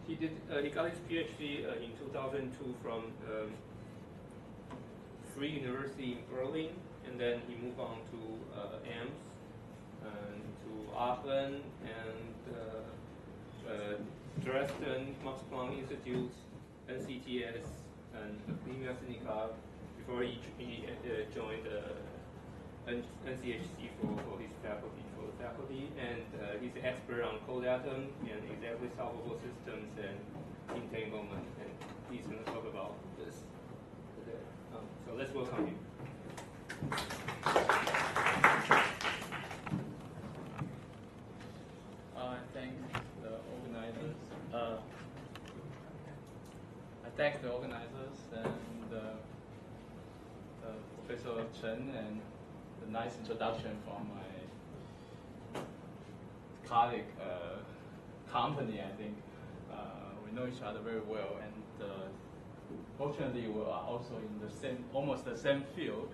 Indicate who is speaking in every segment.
Speaker 1: He got his PhD in 2002 from Free University in Berlin, and then he moved on to AMS, and to Aachen, and Dresden, Max Planck Institute, NCTS, and Ming-Chiang before he joined NCHU for his faculty, and he's an expert on cold atom and exactly solvable systems and entanglement, and he's going to talk about this today. So let's welcome him.
Speaker 2: I thank the organizers. I thank the organizers and Professor Chen and the nice introduction from my colleague company. I think we know each other very well, and fortunately we are also in the same, almost the same field.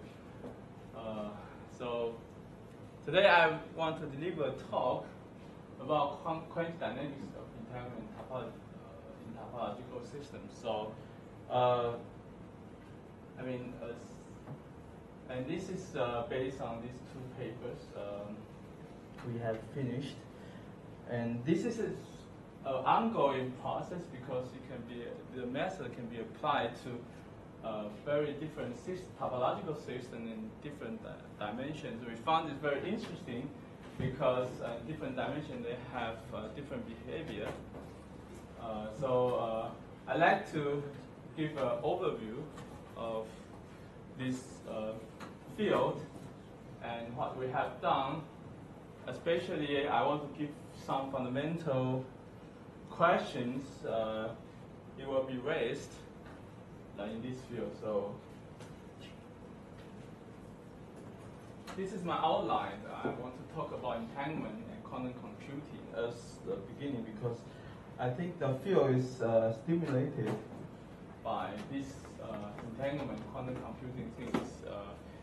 Speaker 2: So today I want to deliver a talk about quench dynamics of entanglement in topological systems. So I mean, and this is based on these two papers we have finished. And this is an ongoing process because it can be, the method can be applied to very different topological systems in different dimensions. We found it very interesting because in different dimensions they have different behavior. So I'd like to give an overview of this field and what we have done. Especially, I want to give some fundamental questions it will be raised in this field. So this is my outline. I want to talk about entanglement and quantum computing as the beginning because I think the field is stimulated by this entanglement quantum computing things.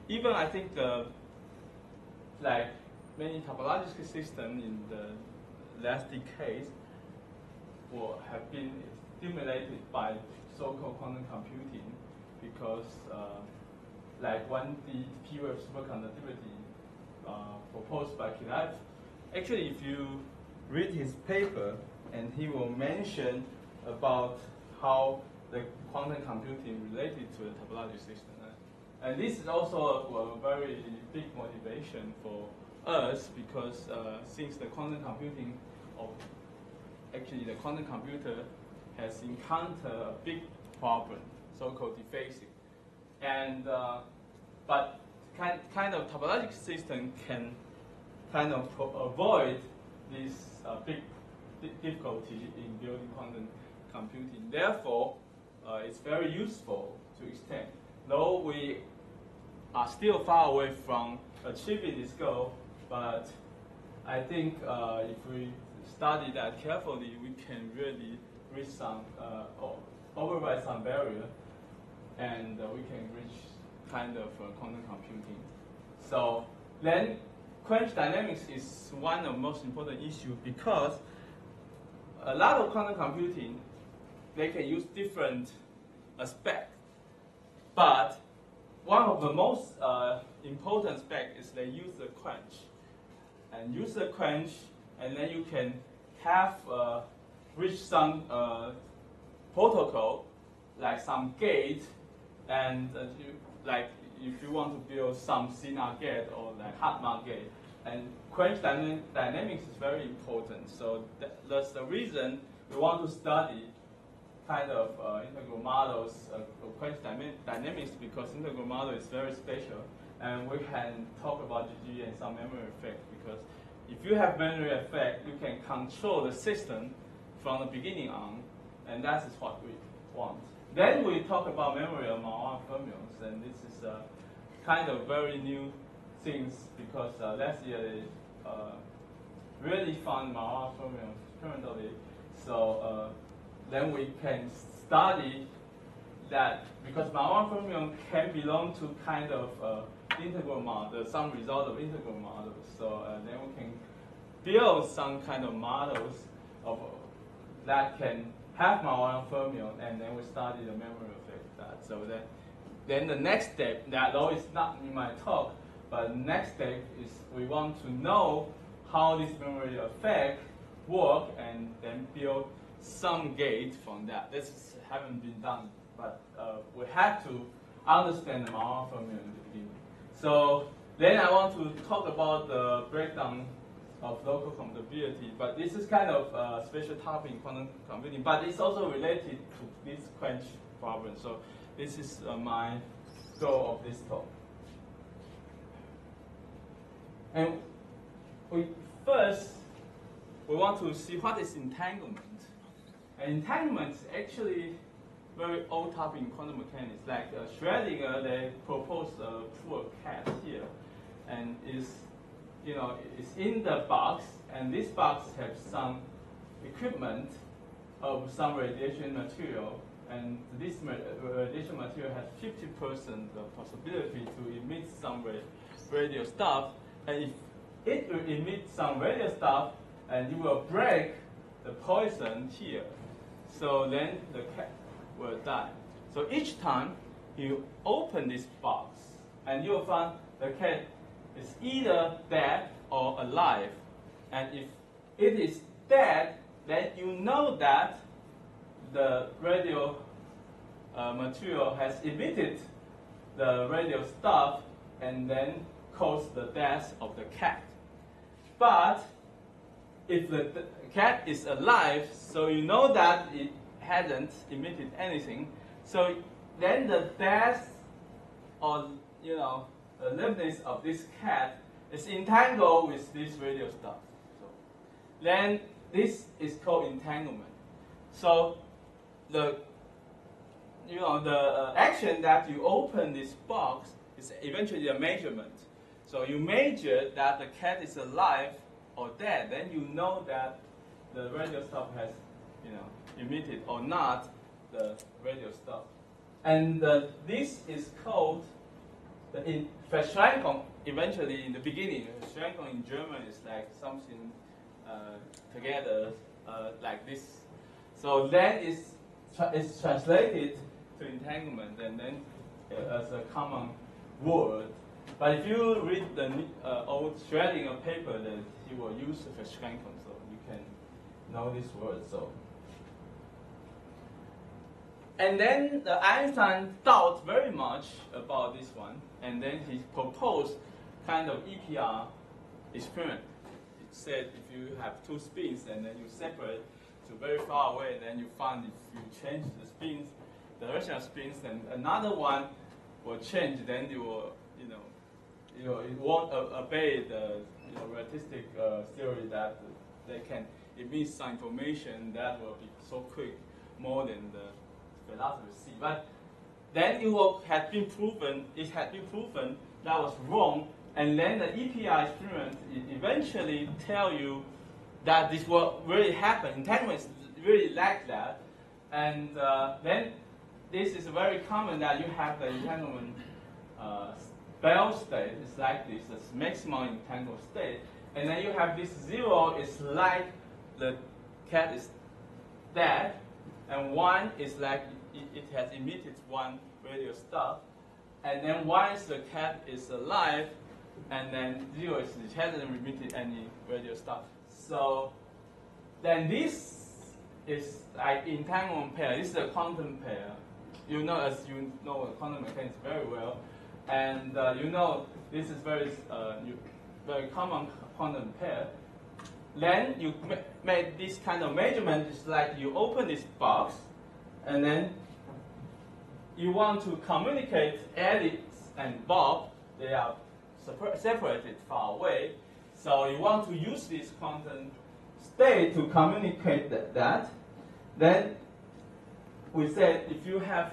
Speaker 2: Even I think like many topological systems in the last decades will have been stimulated by so-called quantum computing because like when the P-wave superconductivity proposed by Kilian, actually if you read his paper and he will mention about how the quantum computing related to the topological system. And this is also a very big motivation for us because since the quantum computing, actually the quantum computer has encountered a big problem, so-called dephasing. And but kind of topological system can kind of avoid this big difficulty in building quantum computing. Therefore, it's very useful to extend. Though we are still far away from achieving this goal, but I think if we study that carefully, we can really reach some, or override some barrier, and we can reach kind of quantum computing. So then, quench dynamics is one of the most important issues because a lot of quantum computing, they can use different aspects, but one of the most important aspects is they use the quench. And use the quench, and then you can have reach some protocol, like some gate, and like if you want to build some CNAR gate or like Hartmann gate, and quench dynamics is very important. So that's the reason we want to study kind of integral models of quench dynamics because integral model is very special, and we can talk about GG and some memory effect because if you have memory effect, you can control the system from the beginning on, and that is what we want. Then we talk about memory of Marwan fermions, and this is kind of very new things because last year they really found Marwan fermions currently. So then we can study that because Marwan fermion can belong to kind of integral model, some result of integral models. So then we can build some kind of models of that can half-Mauryan fermion, and then we study the memory effect. That. So then the next step, that though it's not in my talk, but the next step is we want to know how this memory effect work, and then build some gate from that. This haven't been done, but we have to understand the Mauryan fermion in the beginning. So then I want to talk about the breakdown of local commutability, but this is kind of a special topic in quantum computing, but it's also related to this Quench problem. So this is my goal of this talk. And first, we want to see what is entanglement. And entanglement is actually very old topic in quantum mechanics. Like Schrödinger, they proposed a poor cat here, and it's in the box, and this box has some equipment of some radiation material, and this radiation material has 50% of possibility to emit some radio stuff, and if it will emit some radio stuff, and you will break the poison here, so then the cat will die. So each time you open this box, and you will find the cat is either dead or alive. And if it is dead, then you know that the radio material has emitted the radio stuff and then caused the death of the cat. But if the cat is alive, so you know that it hasn't emitted anything, so then the death or the liveness of this cat is entangled with this radio stuff. So then this is called entanglement. So the action that you open this box is eventually a measurement. So you measure that the cat is alive or dead, then you know that the radio stuff has emitted or not the radio stuff. And this is called the Verschränkung. Eventually, in the beginning, Verschränkung in German is like something together like this. So then it's translated to entanglement, and then as a common word. But if you read the old Schrödinger paper, then he will use the Verschränkung, so you can know this word. So. And then Einstein thought very much about this one, and then he proposed kind of EPR experiment. It said if you have two spins and then you separate to very far away, then you find if you change the spins, the direction of spins, then another one will change. Then you will, it won't obey the relativistic theory that they can emit some information that will be so quick, more than the velocity c. But then it had been proven that was wrong, and then the EPR experiment eventually tell you that this will really happen. Entanglement is really like that, and then this is very common that you have the entanglement Bell state. It's like this, it's maximum entangled state, and then you have this zero. It's like the cat is dead, and 1 is like it has emitted one radio stuff, and then once the cat is alive, and then 0 is it hasn't emitted any radio stuff. So then this is like entanglement pair. This is a quantum pair. As you know quantum mechanics very well, and this is very common quantum pair. Then you make this kind of measurement. It's like you open this box, and then you want to communicate Alice and Bob. They are separated far away. So you want to use this quantum state to communicate that. Then we said if you have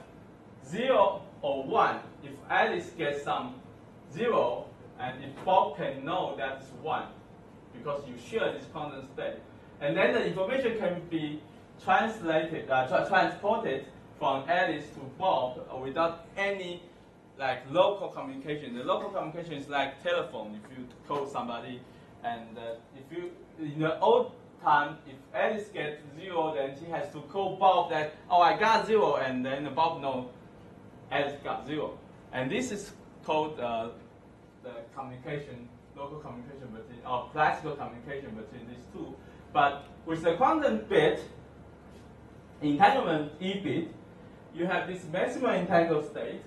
Speaker 2: 0 or 1, if Alice gets some 0, and if Bob can know that's 1, because you share this quantum state. And then the information can be transported from Alice to Bob without any local communication. The local communication is like telephone. If you call somebody, and if you in the old time, if Alice gets 0, then she has to call Bob that, oh, I got 0, and then Bob knows Alice got 0. And this is called the communication, local communication between, or classical communication between these two. But with the quantum bit, entanglement E bit, you have this maximum entangled state,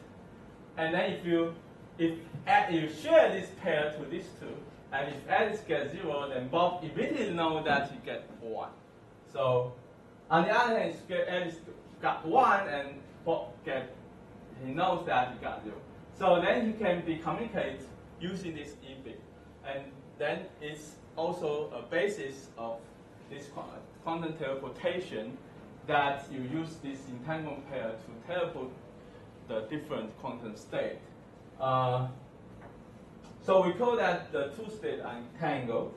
Speaker 2: and then if you share this pair to these two, and if Alice gets 0, then Bob immediately knows that he gets 1. So on the other hand, Alice got 1, and Bob he knows that he got 0. So then he can be communicate using this E bit, and then it's also a basis of this quantum teleportation, that you use this entanglement pair to teleport the different quantum state. So we call that the two states are entangled.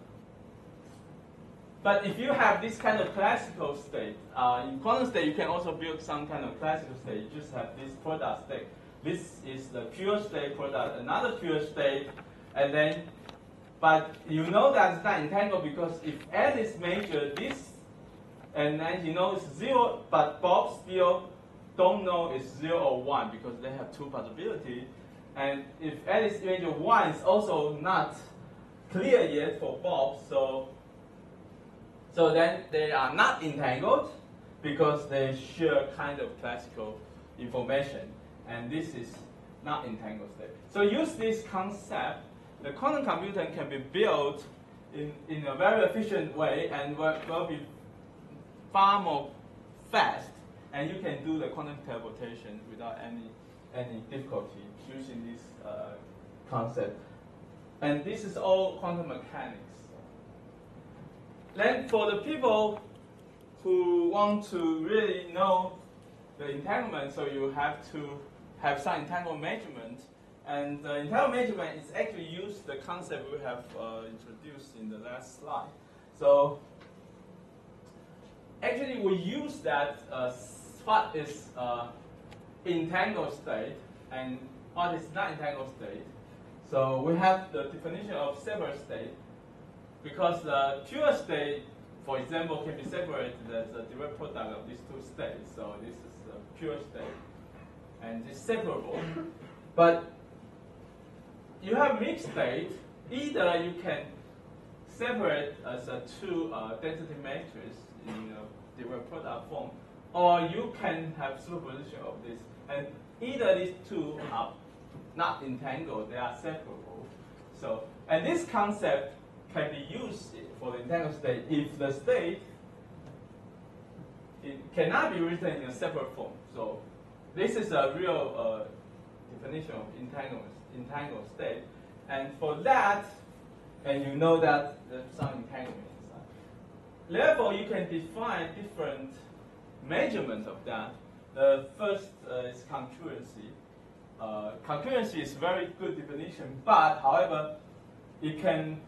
Speaker 2: But if you have this kind of classical state, in quantum state you can also build some kind of classical state. You just have this product state. This is the pure state product, another pure state, and then, but you know that it's not entangled because if Alice measures this, and then he knows 0, but Bob still don't know it's 0 or 1 because they have two possibilities. And if Alice measures 1, it's also not clear yet for Bob, so then they are not entangled because they share kind of classical information, and this is not entangled state. So use this concept, the quantum computer can be built in a very efficient way and will be far more fast, and you can do the quantum teleportation without any difficulty using this concept. And this is all quantum mechanics. Then for the people who want to really know the entanglement, so you have to have some entanglement measurement. And the entanglement measurement is actually used the concept we have introduced in the last slide. So actually we use that what is entangled state and what is not entangled state. So we have the definition of separate state, because the pure state, for example, can be separated as a direct product of these two states. So this is a pure state, and it's separable. But you have mixed state. Either you can separate as a two density matrix in a direct product form, or you can have superposition of this. And either these two are not entangled, they are separable. So, and this concept can be used for the entangled state if the state cannot be written in a separate form. So this is a real definition of entangled state. And for that, and you know that there's some entanglement inside. Therefore, you can define different measurements of that. The first is concurrency. Concurrency is a very good definition, but however, it can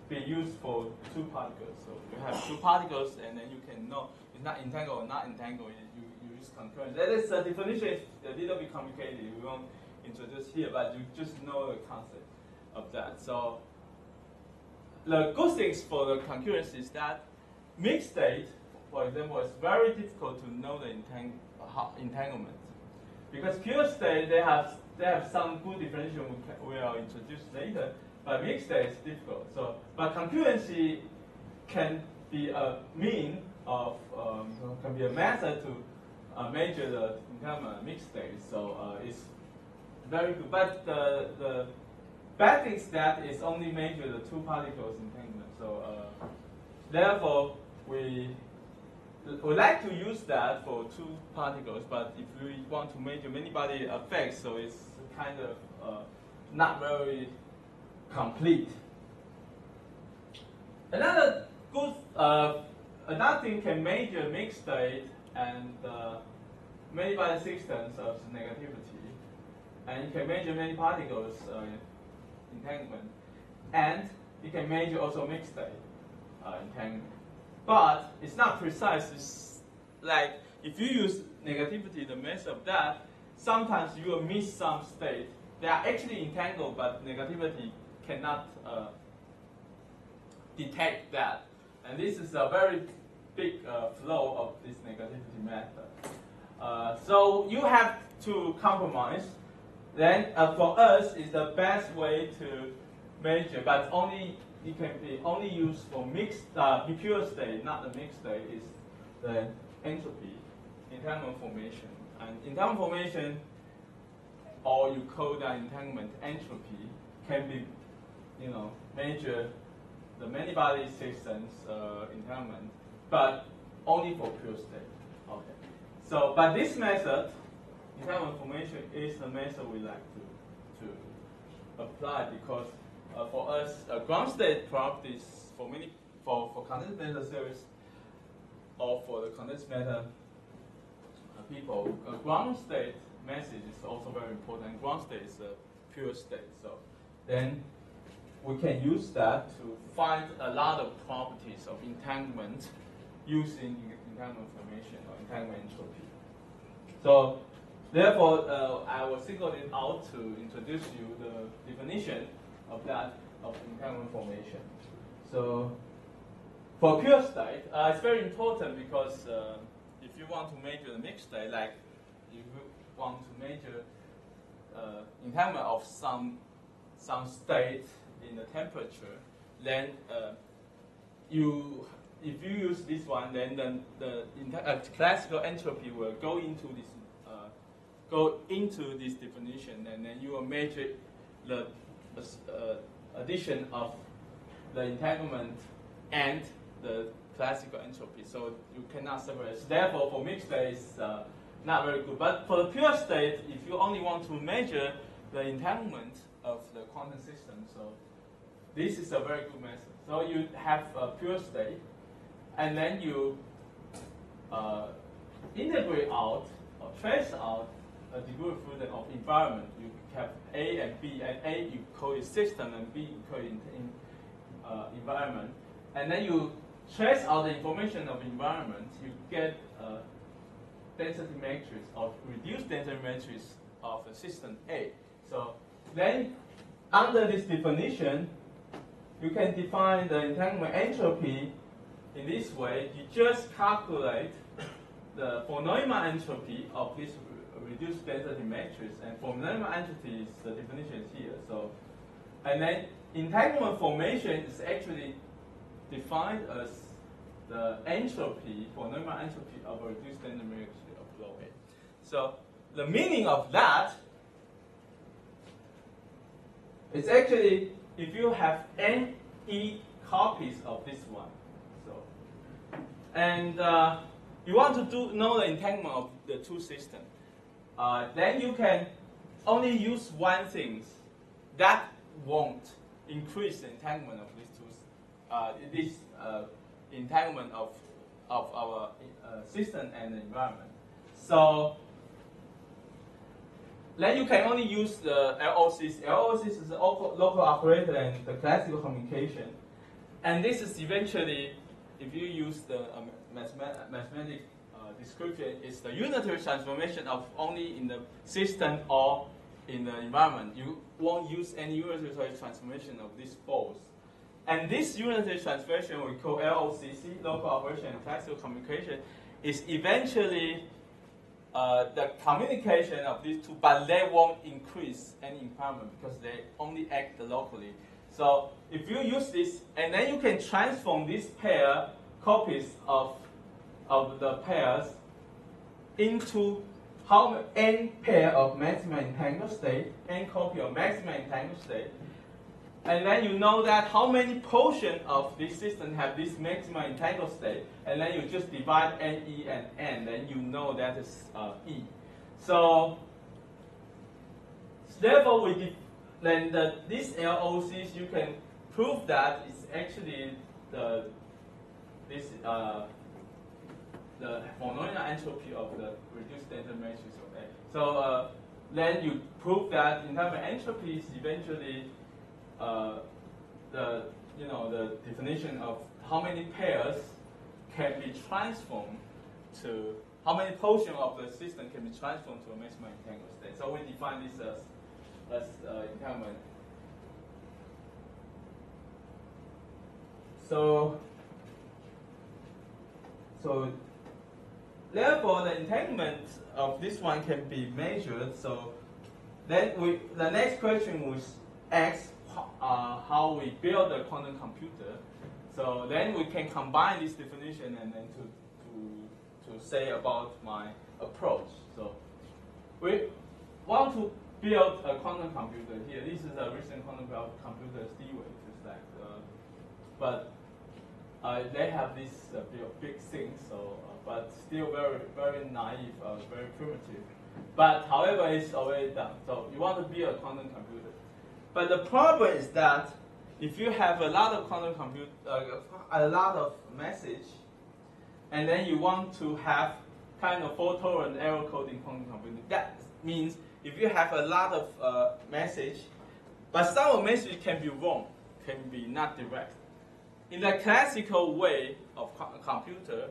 Speaker 2: be used for two particles. So you have two particles, and then you can know it's not entangled or not entangled. You use concurrency. That is the definition is a little bit complicated. We won't introduce here, but you just know the concept of that. So the good things for the concurrency is that mixed state, for example, it's very difficult to know the entanglement, because pure state they have some good definition we will introduce later, but mixed state is difficult. So, but concurrency can be a mean of can be a method to measure the entanglement mixed state. So it's very good. But the bad thing is that it's only measure the two particles entanglement. So therefore we like to use that for two particles, but if we want to measure many body effects, so it's kind of not very complete. Another good, another thing can measure mixed state and many body systems of negativity, and you can measure many particles entanglement, and you can measure also mixed state entanglement. But it's not precise. It's like if you use negativity, the method of that, sometimes you will miss some state. They are actually entangled, but negativity cannot detect that. And this is a very big flow of this negativity method. So you have to compromise. Then for us, it's the best way to measure, but only it can be only used for mixed, pure state, not the mixed state, is the entropy, entanglement formation. And entanglement formation, or you call that entanglement entropy, can be, measure the many-body systems entanglement, but only for pure state. Okay. So, but this method, entanglement formation, is the method we like to apply because for us, ground state properties for condensed matter series or for the condensed matter people, ground state message is also very important. Ground state is a pure state, so then we can use that to find a lot of properties of entanglement using entanglement formation or entanglement entropy. So therefore, I will single it out to introduce you the definition of that, of entanglement formation. So for pure state, it's very important because if you want to measure the mixed state, like if you want to measure entanglement of some state in the temperature, then if you use this one, then the classical entropy will go into this definition, and then you will measure the addition of the entanglement and the classical entropy. So you cannot separate. So therefore, for mixed state, it's not very good. But for the pure state, if you only want to measure the entanglement of the quantum system, so this is a very good method. So you have a pure state, and then you integrate out or trace out a degree of freedom of environment. You have A and B, and A you call it system, and B you call it environment. And then you trace out the information of environment, you get a density matrix or reduced density matrix of the system A. So then, under this definition, you can define the entanglement entropy in this way. You just calculate the von Neumann entropy of this reduced density matrix, and von Neumann entropy is the definition is here. So, and then entanglement formation is actually defined as the entropy, von Neumann entropy of a reduced density matrix of flow A. So the meaning of that is actually if you have n-e copies of this one, so and you want to know the entanglement of the two systems, then you can only use one thing that won't increase the entanglement of these two, entanglement of our system and the environment. So then you can only use the LOCs. LOCs is the local operator and the classical communication. And this is eventually, if you use the mathematic description, it's the unitary transformation of only in the system or in the environment. You won't use any unitary transformation of these both. And this unitary transformation we call LOCC, local operation and classical communication, is eventually the communication of these two, but they won't increase any impairment because they only act locally. So if you use this, and then you can transform this pair copies of the pairs into how n pair of maximum entangled state, n copy of maximum entangled state, and then you know that how many portions of this system have this maximum entangled state, and then you just divide NE and N, then you know that is E. So therefore, these LOCs, you can prove that it's actually the von Neumann entropy of the reduced density matrix of A. So then you prove that entanglement entropy is eventually the definition of how many pairs can be transformed to, how many portions of the system can be transformed to a maximum entangled state. So we define this as entanglement. So So therefore, the entanglement of this one can be measured. So then the next question was ask how we build a quantum computer. So then we can combine this definition and then to say about my approach. So we want to build a quantum computer here. This is a recent quantum computer, D-Wave. It's like, but they have this big thing. So, but still very, very naive, very primitive. But however, it's already done. So you want to build a quantum computer. But the problem is that if you have a lot of quantum computer, a lot of message, and then you want to have kind of fault-tolerant error coding quantum computer, that means if you have a lot of message, but some of message can be wrong, can be not direct. In the classical way of computer,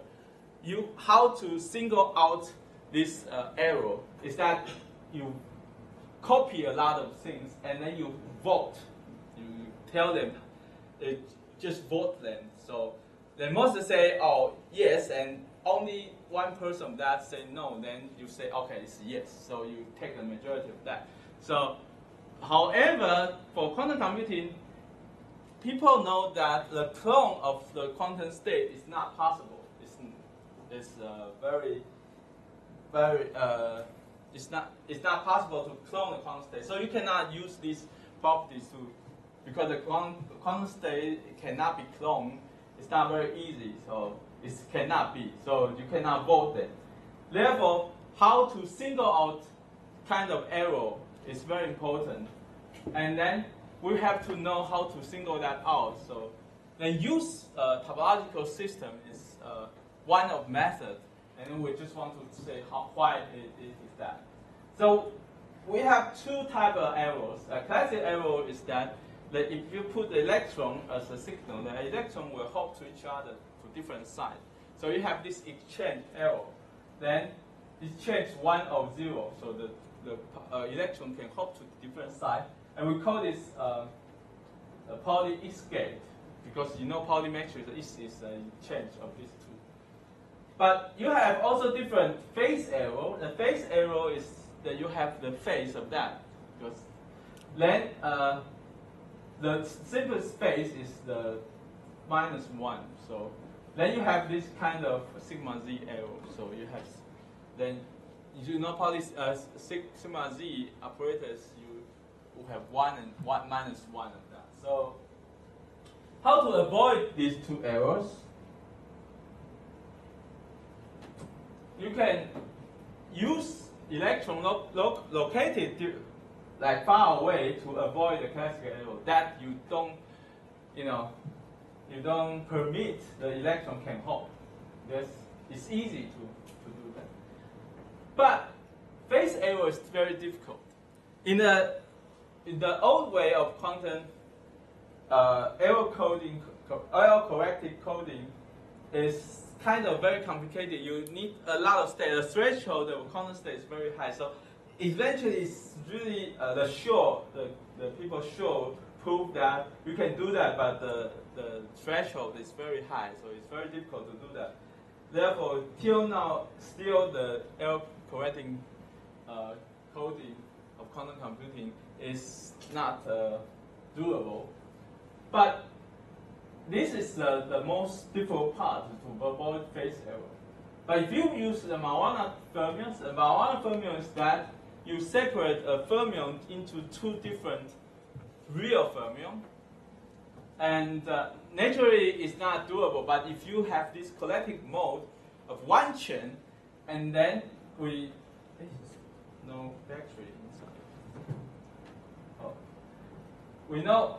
Speaker 2: how to single out this error is that you copy a lot of things and then you vote. You tell them, just vote them. So they must say, oh, yes, and only one person that say no, then you say, okay, it's yes. So you take the majority of that. So, however, for quantum computing, people know that the clone of the quantum state is not possible. It's not possible to clone the quantum state. So you cannot use these properties because the quantum state cannot be cloned. It's not very easy, so it cannot be. So you cannot vote it. Therefore, how to single out kind of error is very important. And then we have to know how to single that out. So then use topological system is one of methods. And then we just want to say why it is that. So we have two types of errors. A classic error is that if you put the electron as a signal, the electron will hop to each other to different sides. So you have this exchange error. Then exchange 1 or 0. So the electron can hop to different sides. And we call this a Pauli escape, because you know Pauli matrix is a exchange of these two. But you have also different phase error. The phase error is that you have the phase of that. Because then the simplest phase is the -1. So then you have this kind of sigma z error. So you have, then you know Pauli sigma z operators, you will have 1 and -1 of that. So how to avoid these two errors? You can use electron located like far away to avoid the classical error that you don't, you don't permit the electron can hop. It's easy to do that. But phase error is very difficult. In the old way of quantum error corrected coding is kind of very complicated. You need a lot of state. The threshold of quantum state is very high. So eventually, it's really the people prove that you can do that, but the threshold is very high. So it's very difficult to do that. Therefore, till now, still the error correcting coding of quantum computing is not doable. But this is the most difficult part to avoid phase error. But if you use the Majorana fermions, the Majorana fermion is that you separate a fermion into two different real fermions. And naturally, it's not doable. But if you have this collective mode of one chain, and then no battery inside. Oh. We know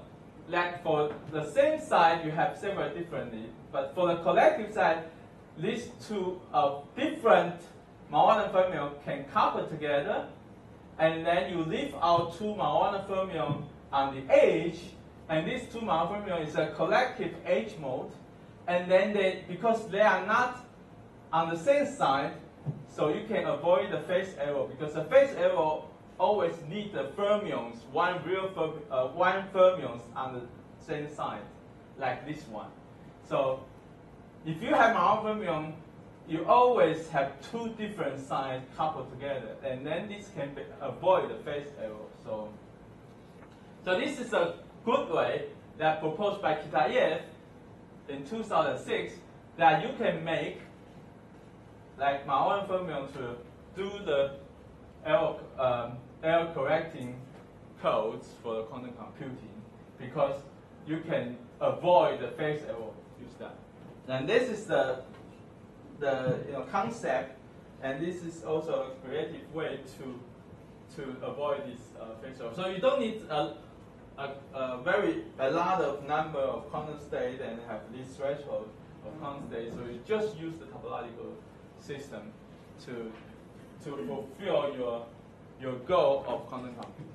Speaker 2: that for the same side, you have separate differently. But for the collective side, these two different Majorana fermions can couple together, and then you leave out two Majorana fermions on the edge, and these two Majorana fermions is a collective H mode, and then because they are not on the same side, so you can avoid the phase error, because the phase error always need the fermions, one fermions on the same side, like this one. So if you have Majorana fermion you always have two different signs coupled together, and then this can avoid the phase error. So this is a good way that proposed by Kitaev in 2006 that you can make like my own fermion to do the error correcting codes for the quantum computing, because you can avoid the phase error. Use that. And this is the concept, and this is also a creative way to avoid this phase error. So you don't need a lot of number of quantum states and have this threshold of quantum states. So you just use the topological system to fulfill your goal of quantum computing.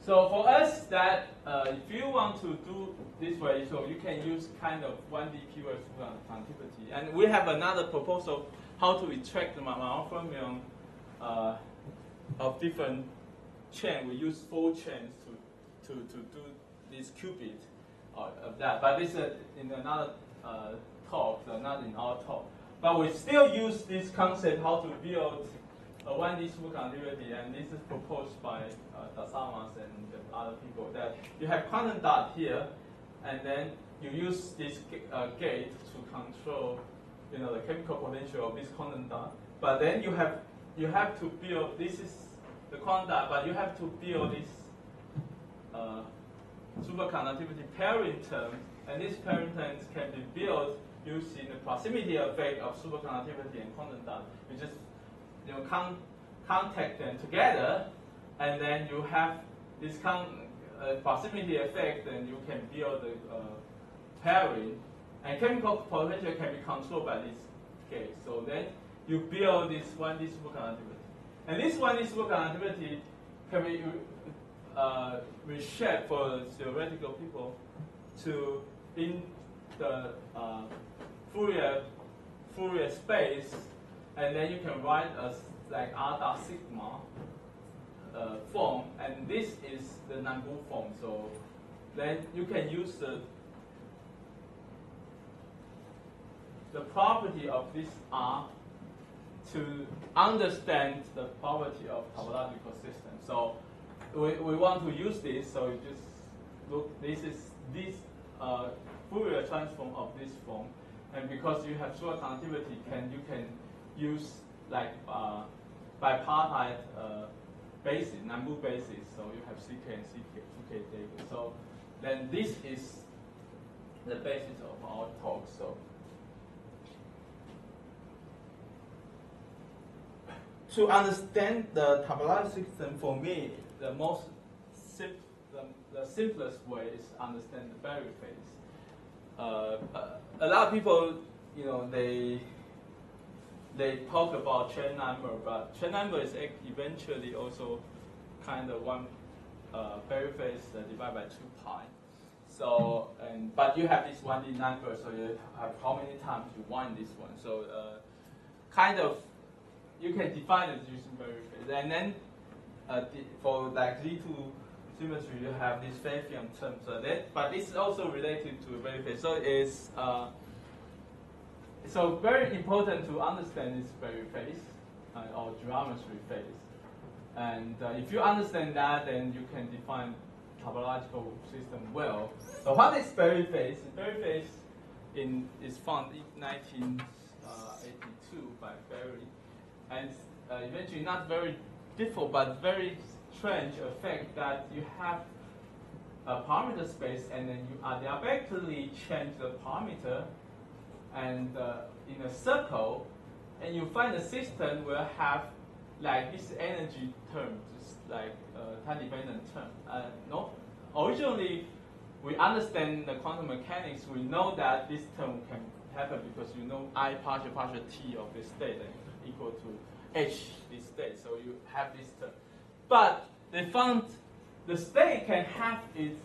Speaker 2: So for us, that if you want to do this way, so you can use kind of 1D pure superconductivity. And we have another proposal how to extract the Maman fermion of different chain. We use 4 chains to do this qubit of that. But this is in another talk, so not in our talk. But we still use this concept how to build a 1D superconductivity, and this is proposed by Dasamas and other people, that you have quantum dot here, and then you use this gate to control, the chemical potential of this quantum dot. But then you have to build, this is the quantum dot, but you have to build this superconductivity pairing term, and these pairing terms can be built using the proximity effect of superconductivity and quantum dot. You just contact them together, and then you have this proximity effect, and you can build the pairing, and chemical potential can be controlled by this gate. So then you build this 1D superconductivity, and this 1D superconductivity can be reshaped for theoretical people to in the Fourier space, and then you can write as like R dot sigma form, and this is the Nambu form. So then you can use the property of this R to understand the property of topological system. So we want to use this. So you just look. This is this Fourier transform of this form, and because you have superconductivity, you can use like bipartite basis, Nambu basis. So you have CK and CK table. So then this is the basis of our talk. So to understand the topological system, for me, the simplest way is to understand the Berry phase. A lot of people, they talk about chain number, but chain number is eventually also kind of one Berry phase divided by 2 pi. So, but you have this 1D number, so you have how many times you want this one. So, kind of, you can define it using Berry phase, and then for like Z2 symmetry, you have this Fabian term. So but it's also related to Berry phase. So it's so very important to understand this Berry phase or geometry phase. And if you understand that, then you can define topological system well. So what is Berry phase? Berry phase is found in 1982 by Berry, and eventually not very difficult, but very strange effect that you have a parameter space, and then you adiabatically change the parameter and in a circle, and you find the system will have like this energy term, just like time-dependent term. No, originally we understand the quantum mechanics. We know that this term can happen because you know I partial t of this state equal to h this state. So you have this term, but they found the state can have its